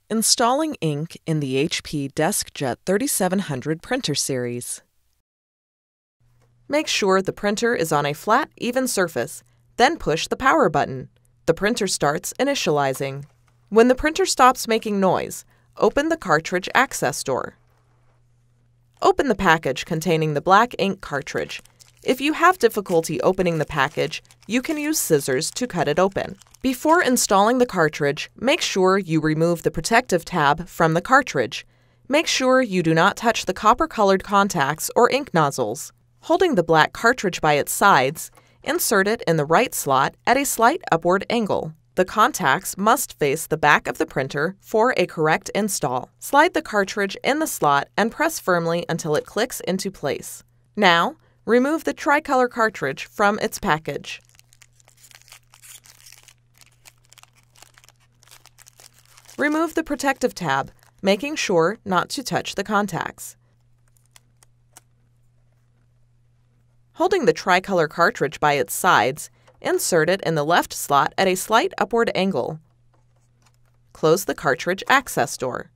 Installing ink in the HP DeskJet 3700 printer series. Make sure the printer is on a flat, even surface, then push the power button. The printer starts initializing. When the printer stops making noise, open the cartridge access door. Open the package containing the black ink cartridge. If you have difficulty opening the package, you can use scissors to cut it open. Before installing the cartridge, make sure you remove the protective tab from the cartridge. Make sure you do not touch the copper-colored contacts or ink nozzles. Holding the black cartridge by its sides, insert it in the right slot at a slight upward angle. The contacts must face the back of the printer for a correct install. Slide the cartridge in the slot and press firmly until it clicks into place. Now, remove the tricolor cartridge from its package. Remove the protective tab, making sure not to touch the contacts. Holding the tricolor cartridge by its sides, insert it in the left slot at a slight upward angle. Close the cartridge access door.